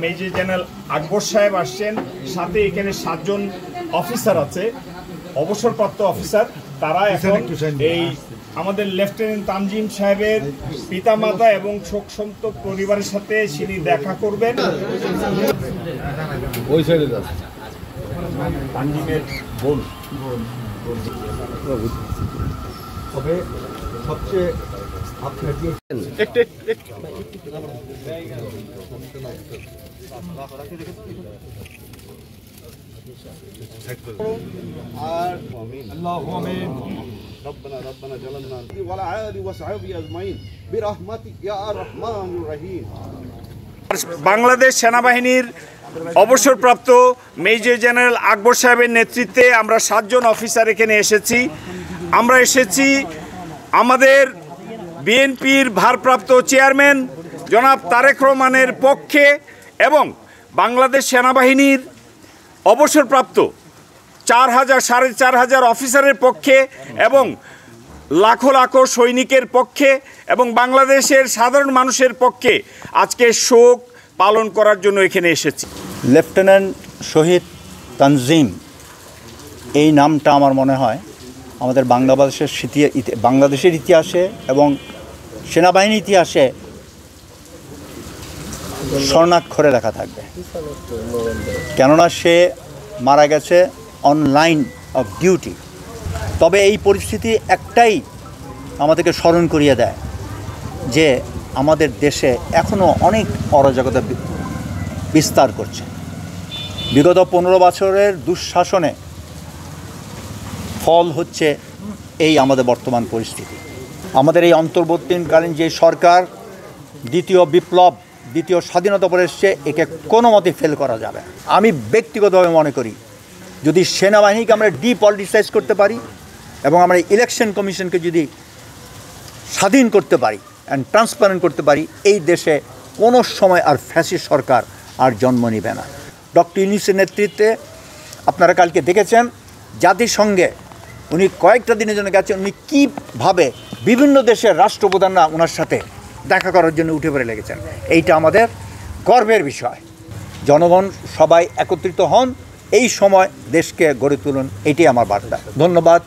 Major general আকবর সাহেব আসছেন, সাথে এখানে 7 জন অফিসার আছে, অবসরপ্রাপ্ত অফিসার। তারা এখন এই আমাদের লেফটেন্যান্ট তানজিম সাহেবের পিতামাতা এবং শোকসন্তপ্ত পরিবারের সাথে তিনি দেখা করবেন। ওই সাইডে তানজিমের বোন। তবে সবচেয়ে ربنا جلنا وعلى آله وصحبه أجمعين برحمتك يا الرحمن الرحيم। বাংলাদেশ সেনাবাহিনীর অবসরপ্রাপ্ত মেজর জেনারেল আকবর সাহেবের নেতৃত্বে আমরা 7 জন অফিসার এখানে এসেছি। আমরা এসেছি আমাদের বিএনপির ভারপ্রাপ্ত চেয়ারম্যান জনাব তারেক রহমানের পক্ষে এবং বাংলাদেশ সেনাবাহিনীর অবসরপ্রাপ্ত 4000 4500 অফিসারের পক্ষে এবং লাখো লাখো সৈনিকের পক্ষে এবং বাংলাদেশের সাধারণ মানুষের পক্ষে আজকে শোক পালন করার জন্য এখানে এসেছি। লেফটেন্যান্ট শহীদ তানজিম, এই নামটা আমার মনে হয় আমাদের বাংলাদেশের ইতিহাসে এবং সেনাবাহিনীর ইতিহাসে স্বর্ণাক্ষরে লেখা থাকবে, কেননা সে মারা গেছে অন লাইন অফ ডিউটি। তবে এই পরিস্থিতি একটাই আমাদেরকে স্মরণ করিয়ে দেয় যে আমাদের দেশে এখনও অনেক অরাজকতা বিস্তার করছে। বিগত 15 বছরের দুঃশাসনে ফল হচ্ছে এই আমাদের বর্তমান পরিস্থিতি। আমাদের এই অন্তর্বর্তীকালীন যে সরকার দ্বিতীয় বিপ্লব, দ্বিতীয় স্বাধীনতা পরে এসছে, একে কোনো মতে ফেল করা যাবে। আমি ব্যক্তিগতভাবে মনে করি যদি সেনাবাহিনীকে আমরা ডিপলিটিসাইজ করতে পারি এবং আমরা ইলেকশন কমিশনকে যদি স্বাধীন করতে পারি অ্যান্ড ট্রান্সপারেন্ট করতে পারি, এই দেশে কোনো সময় আর ফ্যাসিস্ট সরকার আর জন্ম নেবে না। ডক্টর ইউনূসের নেতৃত্বে আপনারা কালকে দেখেছেন জাতিসংঘে উনি কয়েকটা দিনের জন্য গেছেন, উনি কীভাবে বিভিন্ন দেশের রাষ্ট্রপ্রধানরা ওনার সাথে দেখা করার জন্য উঠে পড়ে লেগেছেন। এইটা আমাদের গর্বের বিষয়। জনগণ সবাই একত্রিত হন, এই সময় দেশকে গড়ে তুলুন, এটাই আমার বার্তা। ধন্যবাদ।